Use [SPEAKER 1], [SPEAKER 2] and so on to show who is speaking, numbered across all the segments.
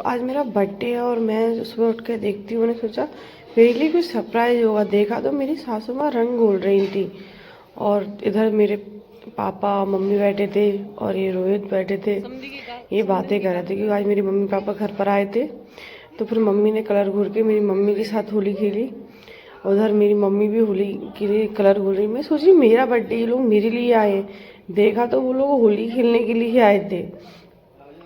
[SPEAKER 1] आज मेरा बर्थडे है और मैं सुबह उठ के देखती हूँ, मैंने सोचा मेरे लिए कुछ सरप्राइज होगा। देखा तो मेरी सासू माँ रंग घोल रही थी और इधर मेरे पापा मम्मी बैठे थे और ये रोहित बैठे थे, ये बातें कर रहे थे क्योंकि आज मेरी मम्मी पापा घर पर आए थे। तो फिर मम्मी ने कलर घोल के मेरी मम्मी के साथ होली खेली। उधर मेरी मम्मी भी होली के लिए कलर घोल रही। मैं सोची मेरा बर्थडे, ये लोग मेरे लिए आए। देखा तो वो लोग होली खेलने के लिए ही आए थे।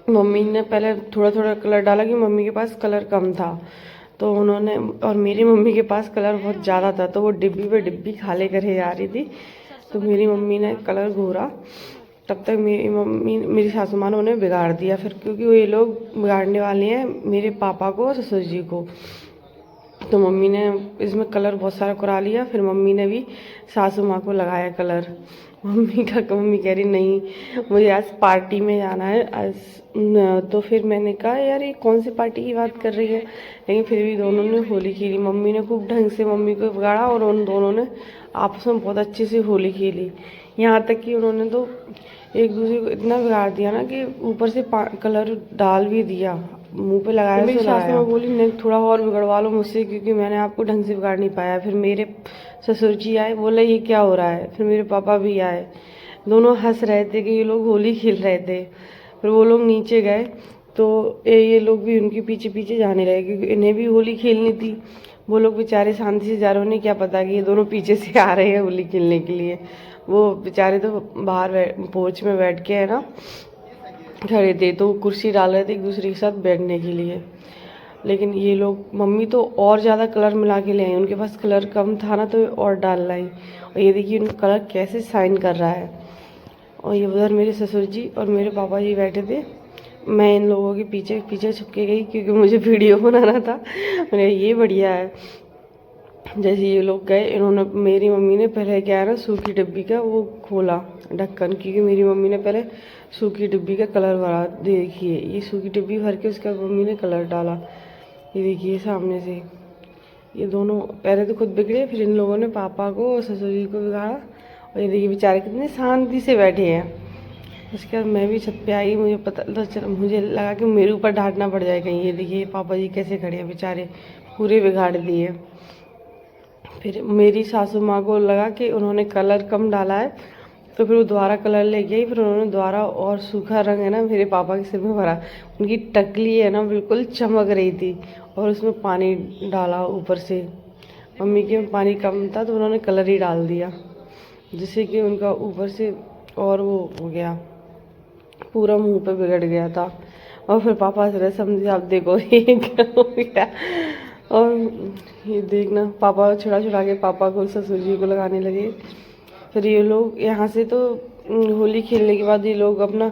[SPEAKER 1] मम्मी ने पहले थोड़ा थोड़ा कलर डाला कि मम्मी के पास कलर कम था, तो उन्होंने, और मेरी मम्मी के पास कलर बहुत ज़्यादा था, तो वो डिब्बी पे डिब्बी खाले करे जा रही थी। तो मेरी मम्मी ने कलर घोरा, तब तक मेरी सासू माँ ने उन्हें बिगाड़ दिया फिर, क्योंकि वो ये लोग बिगाड़ने वाले हैं मेरे पापा को और ससुर जी को। तो मम्मी ने इसमें कलर बहुत सारा करा लिया। फिर मम्मी ने भी सासू माँ को लगाया कलर। मम्मी कह रही नहीं, मुझे आज पार्टी में जाना है आज। तो फिर मैंने कहा यार ये कौन सी पार्टी की बात कर रही है, लेकिन फिर भी दोनों ने होली खेली। मम्मी ने खूब ढंग से मम्मी को बिगाड़ा और उन दोनों ने आपस में बहुत अच्छे से होली खेली। यहाँ तक कि उन्होंने तो एक दूसरे को इतना बिगाड़ दिया ना कि ऊपर से कलर डाल भी दिया, मुंह पे लगाया। तो मेरी सासू माँ बोली नहीं थोड़ा और बिगड़वा लो मुझसे, क्योंकि मैंने आपको ढंग से बिगाड़ नहीं पाया। फिर मेरे ससुर जी आए, बोले ये क्या हो रहा है। फिर मेरे पापा भी आए, दोनों हंस रहे थे कि ये लोग होली खेल रहे थे। फिर वो लोग नीचे गए तो ये लोग भी उनके पीछे पीछे जाने लगे, क्योंकि इन्हें भी होली खेलनी थी। वो लोग बेचारे शांति से जा रहे, उन्हें क्या पता कि ये दोनों पीछे से आ रहे हैं होली खेलने के लिए। वो बेचारे तो बाहर पोर्च में बैठ के है ना खड़े थे, तो कुर्सी डाल रहे थे एक दूसरे के साथ बैठने के लिए। लेकिन ये लोग, मम्मी तो और ज़्यादा कलर मिला के ले आई, उनके पास कलर कम था ना तो और डाल लाई। और ये देखिए उनका कलर कैसे शाइन कर रहा है। और ये उधर मेरे ससुर जी और मेरे पापा जी बैठे थे। मैं इन लोगों के पीछे पीछे छुपके गई, क्योंकि मुझे वीडियो बनाना था। मैंने ये बढ़िया है। जैसे ये लोग गए, इन्होंने, मेरी मम्मी ने पहले क्या है ना सूखी डिब्बी का वो खोला ढक्कन, क्योंकि मेरी मम्मी ने पहले सूखी डिब्बी का कलर भरा। देखिए ये सूखी डिब्बी भर के उसका मम्मी ने कलर डाला। ये देखिए सामने से ये दोनों पहले तो खुद बिगड़े, फिर इन लोगों ने पापा को और ससुर जी को बिगाड़ा। और ये देखिए बेचारे कितने शांति से बैठे हैं। उसके बाद मैं भी छत पे आई, मुझे पता तो चला, मुझे लगा कि मेरे ऊपर डांटना पड़ जाए कहीं। ये देखिए पापा जी कैसे खड़े हैं, बेचारे पूरे बिगाड़ दिए। फिर मेरी सासू माँ को लगा कि उन्होंने कलर कम डाला है, तो फिर वो दोबारा कलर लेके आई। फिर उन्होंने दोबारा और सूखा रंग है ना मेरे पापा के सिर में भरा। उनकी टकली है ना बिल्कुल चमक रही थी, और उसमें पानी डाला ऊपर से। मम्मी के में पानी कम था तो उन्होंने कलर ही डाल दिया, जिससे कि उनका ऊपर से और वो हो गया, पूरा मुंह पे बिगड़ गया था। और फिर पापा से समझे आप देखो ये क्या हो गया। और ये देखना पापा छुड़ा छुड़ा के पापा को ससुर जी को लगाने लगे। फिर ये लोग यहाँ से तो होली खेलने के बाद ये लोग अपना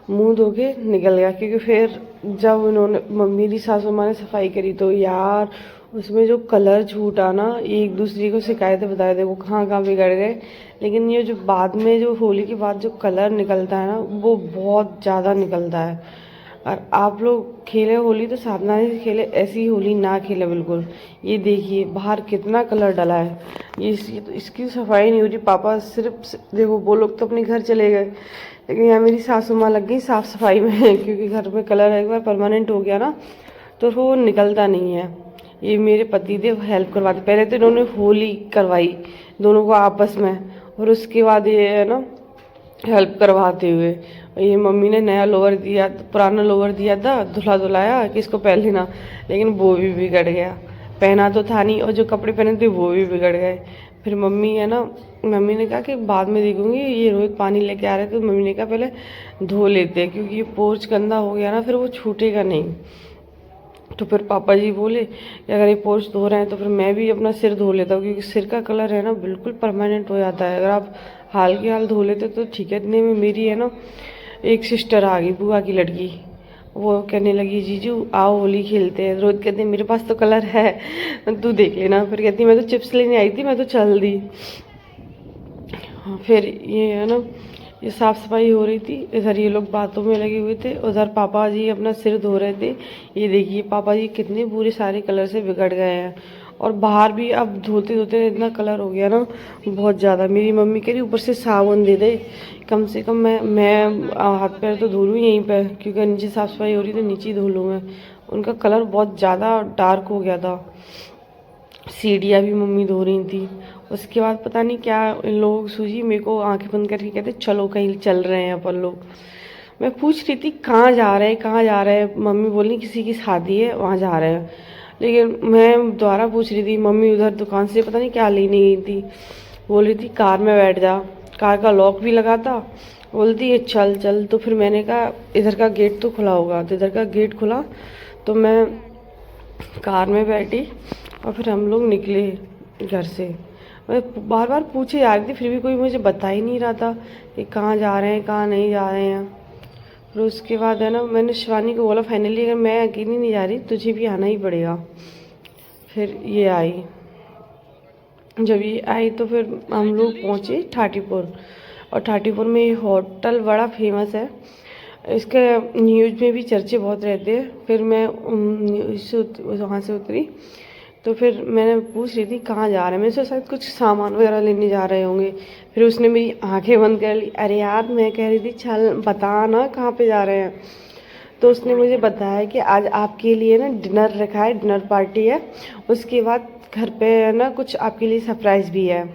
[SPEAKER 1] मुंह धो के निकल गया, क्योंकि फिर जब उन्होंने मेरी सासू माँ ने सफाई करी तो यार उसमें जो कलर छूटा ना, एक दूसरे को शिकायतें बताए थे वो कहाँ कहाँ बिगड़ गए। लेकिन ये जो बाद में जो होली के बाद जो कलर निकलता है ना वो बहुत ज़्यादा निकलता है। और आप लोग खेले होली तो सावधानी से खेले, ऐसी होली ना खेले बिल्कुल। ये देखिए बाहर कितना कलर डला है, इसकी सफाई नहीं हो रही। पापा सिर्फ देखो वो लोग तो अपने घर चले गए, लेकिन यहाँ मेरी सासू माँ लग गई साफ सफाई में। क्योंकि घर में कलर एक बार परमानेंट हो गया ना तो वो निकलता नहीं है। ये मेरे पति देव हेल्प करवाते, पहले तो इन्होंने होली करवाई दोनों को आपस में, और उसके बाद ये है ना हेल्प करवाते हुए। ये मम्मी ने नया लोवर दिया, पुराना लोवर दिया था, धुला धुलाया कि इसको पहन लेना, लेकिन वो भी बिगड़ गया। पहना तो था नहीं, और जो कपड़े पहने थे वो भी बिगड़ गए। फिर मम्मी है ना, मम्मी ने कहा कि बाद में देखूंगी। ये रोहित पानी लेके आ रहे थे तो मम्मी ने कहा पहले धो लेते हैं, क्योंकि ये पोर्च गंदा हो गया ना फिर वो छूटेगा नहीं। तो फिर पापा जी बोले कि अगर ये पोर्च धो रहे हैं तो फिर मैं भी अपना सिर धो लेता हूँ, क्योंकि सिर का कलर है ना बिल्कुल परमानेंट हो जाता है। अगर आप हाल के हाल धो लेते तो ठीक है। इतने में मेरी है ना एक सिस्टर आ गई, बुआ की लड़की। वो कहने लगी जीजू आओ होली खेलते हैं। रोज कहती मेरे पास तो कलर है तू देख लेना। फिर कहती मैं तो चिप्स लेने आई थी, मैं तो चल दी। फिर ये है ना ये साफ़ सफाई हो रही थी, इधर ये लोग बातों में लगे हुए थे, उधर पापा जी अपना सिर धो रहे थे। ये देखिए पापा जी कितने बुरे सारे कलर से बिगड़ गए हैं। और बाहर भी अब धोते धोते इतना कलर हो गया ना बहुत ज़्यादा। मेरी मम्मी कह रही ऊपर से साबुन दे दे, कम से कम मैं हाथ पैर तो धो लूँ यहीं पर, क्योंकि नीचे साफ़ सफाई हो रही तो नीचे ही धो लूँ मैं। उनका कलर बहुत ज़्यादा डार्क हो गया था। सीढ़ियाँ भी मम्मी धो रही थी। उसके बाद पता नहीं क्या इन लोगों को सूझी, मेरे को आंखें बंद करके कहते चलो कहीं चल रहे हैं अपन लोग। मैं पूछ रही थी कहाँ जा रहे हैं, कहाँ जा रहे हैं। मम्मी बोली किसी की शादी है वहाँ जा रहे हैं। लेकिन मैं दोबारा पूछ रही थी, मम्मी उधर दुकान से पता नहीं क्या लेने गई थी। बोल रही थी कार में बैठ जा, कार का लॉक भी लगा था। बोलती है चल चल। तो फिर मैंने कहा इधर का गेट तो खुला होगा, तो इधर का गेट खुला तो मैं कार में बैठी और फिर हम लोग निकले घर से। मैं बार बार पूछे जा रही थी, फिर भी कोई मुझे बता ही नहीं रहा था कि कहाँ जा रहे हैं कहाँ नहीं जा रहे हैं। फिर उसके बाद है ना, मैंने शिवानी को बोला फाइनली अगर मैं अकेली नहीं जा रही तुझे भी आना ही पड़ेगा। फिर ये आई, जब ये आई तो फिर हम लोग पहुँचे ठाटीपुर। और ठाटीपुर में ये होटल बड़ा फेमस है, इसके न्यूज़ में भी चर्चे बहुत रहते हैं। फिर मैं वहाँ से उतरी तो फिर मैंने पूछ रही थी कहाँ जा रहे हैं, मेरे से शायद कुछ सामान वगैरह लेने जा रहे होंगे। फिर उसने मेरी आंखें बंद कर ली। अरे यार मैं कह रही थी चल बता ना कहाँ पे जा रहे हैं। तो उसने मुझे बताया कि आज आपके लिए ना डिनर रखा है, डिनर पार्टी है, उसके बाद घर पे है ना कुछ आपके लिए सरप्राइज़ भी है।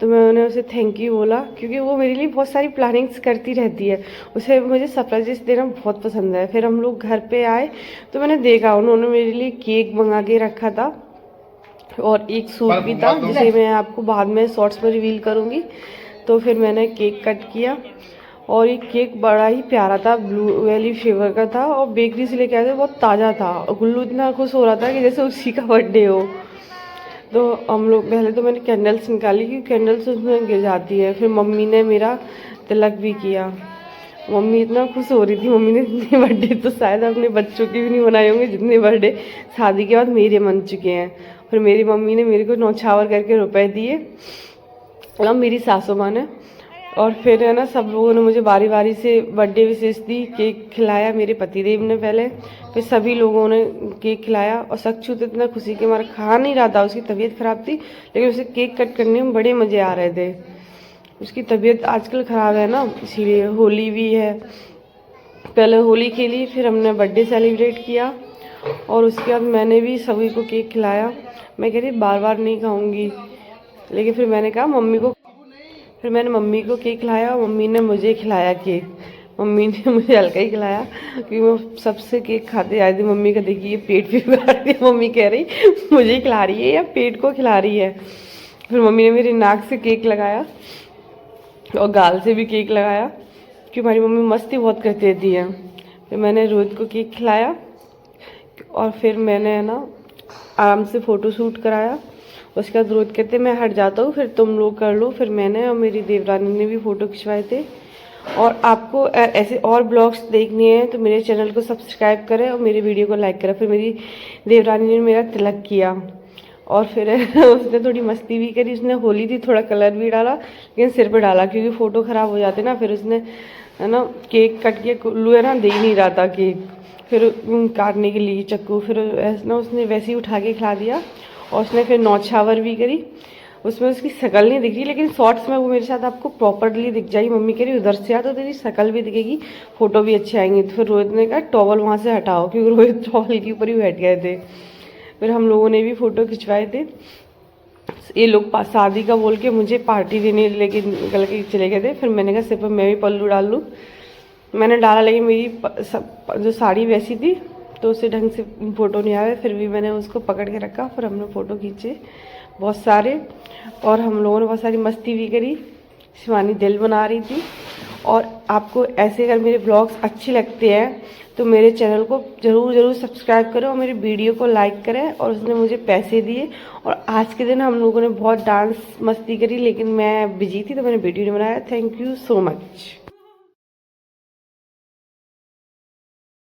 [SPEAKER 1] तो मैंने उसे थैंक यू बोला, क्योंकि वो मेरे लिए बहुत सारी प्लानिंग्स करती रहती है, उसे मुझे सरप्राइजेस देना बहुत पसंद है। फिर हम लोग घर पे आए तो मैंने देखा उन्होंने मेरे लिए केक मंगा के रखा था और एक सूट भी था जिसे मैं आपको बाद में शॉर्ट्स में रिवील करूँगी। तो फिर मैंने केक कट किया और ये केक बड़ा ही प्यारा था, ब्लू वैली फ्लेवर का था और बेकरी से लेके आए थे, बहुत ताज़ा था। और गुल्लू इतना खुश हो रहा था कि जैसे उसी का बर्थडे हो। तो हम लोग पहले तो मैंने कैंडल्स निकाली क्योंकि कैंडल्स उसमें गिर जाती है। फिर मम्मी ने मेरा तिलक भी किया। मम्मी इतना खुश हो रही थी, मम्मी ने इतने बर्थडे तो शायद अपने बच्चों के भी नहीं मनाए होंगे जितने बर्थडे शादी के बाद मेरे मन चुके हैं। फिर मेरी मम्मी ने मेरे को नौछावर करके रुपए दिए और मेरी सासू माँ ने। और फिर है ना सब लोगों ने मुझे बारी बारी से बर्थडे विशेष दी, केक खिलाया मेरे पतिदेव ने पहले, फिर सभी लोगों ने केक खिलाया। और सच्चू तो इतना खुशी के मारे खा नहीं रहा था, उसकी तबीयत ख़राब थी, लेकिन उसे केक कट करने में बड़े मज़े आ रहे थे। उसकी तबीयत आजकल ख़राब है ना, इसीलिए। होली भी है, पहले होली खेली, फिर हमने बर्थडे सेलिब्रेट किया और उसके बाद मैंने भी सभी को केक खिलाया। मैं कह रही बार बार नहीं खाऊंगी, लेकिन फिर मैंने कहा मैंने मम्मी को केक खिलाया और मम्मी ने मुझे खिलाया केक। मम्मी ने मुझे हल्का ही खिलाया क्योंकि वो सबसे केक खाते आई थी। मम्मी का देखिए ये पेट भी बिगाड़ दिया, मम्मी कह रही मुझे खिला रही है या पेट को खिला रही है। फिर मम्मी ने मेरी नाक से केक लगाया और गाल से भी केक लगाया, क्योंकि हमारी मम्मी मस्ती बहुत करती रहती है। फिर मैंने रोहित को केक खिलाया और फिर मैंने है ना आराम से फ़ोटो शूट कराया। उसके बाद रोहित कहते मैं हट जाता हूँ, फिर तुम लोग कर लो। फिर मैंने और मेरी देवरानी ने भी फ़ोटो खिंचवाए थे। और आपको ऐसे और ब्लॉग्स देखने हैं तो मेरे चैनल को सब्सक्राइब करें और मेरे वीडियो को लाइक करें। फिर मेरी देवरानी ने मेरा तिलक किया और फिर उसने थोड़ी मस्ती भी करी। उसने होली थी, थोड़ा कलर भी डाला, लेकिन सिर पे डाला क्योंकि फ़ोटो ख़राब हो जाते ना। फिर उसने है ना केक कट के, कुल्लू है ना दे ही नहीं रहा था केक, फिर काटने के लिए चक्कू, फिर ना उसने वैसे ही उठा के खिला दिया। और उसने फिर नौछावर भी करी। उसमें उसकी शकल नहीं दिख रही, लेकिन शॉर्ट्स में वो मेरे साथ आपको प्रॉपरली दिख जाएगी। मम्मी कह रही उधर से आ तो तेरी शकल भी दिखेगी, फोटो भी अच्छे आएंगे। तो फिर रोहित ने कहा टॉवल वहाँ से हटाओ, क्योंकि रोहित टॉवल के ऊपर ही बैठ गए थे। फिर हम लोगों ने भी फ़ोटो खिंचवाए थे। ये लोग शादी का बोल के मुझे पार्टी देने लेके निकल के चले गए थे। फिर मैंने कहा सिर्फ मैं भी पल्लू डाल लूँ। मैंने डाला, लेकिन मेरी जो साड़ी वैसी थी तो उससे ढंग से फ़ोटो नहीं आया। फिर भी मैंने उसको पकड़ के रखा, फिर हमने फ़ोटो खींचे बहुत सारे और हम लोगों ने बहुत सारी मस्ती भी करी। शिवानी दिल बना रही थी। और आपको ऐसे अगर मेरे ब्लॉग्स अच्छे लगते हैं तो मेरे चैनल को ज़रूर सब्सक्राइब करें और मेरे वीडियो को लाइक करें। और उसने मुझे पैसे दिए। और आज के दिन हम लोगों ने बहुत डांस मस्ती करी, लेकिन मैं बिजी थी तो मैंने वीडियो नहीं बनाया। Thank you so much.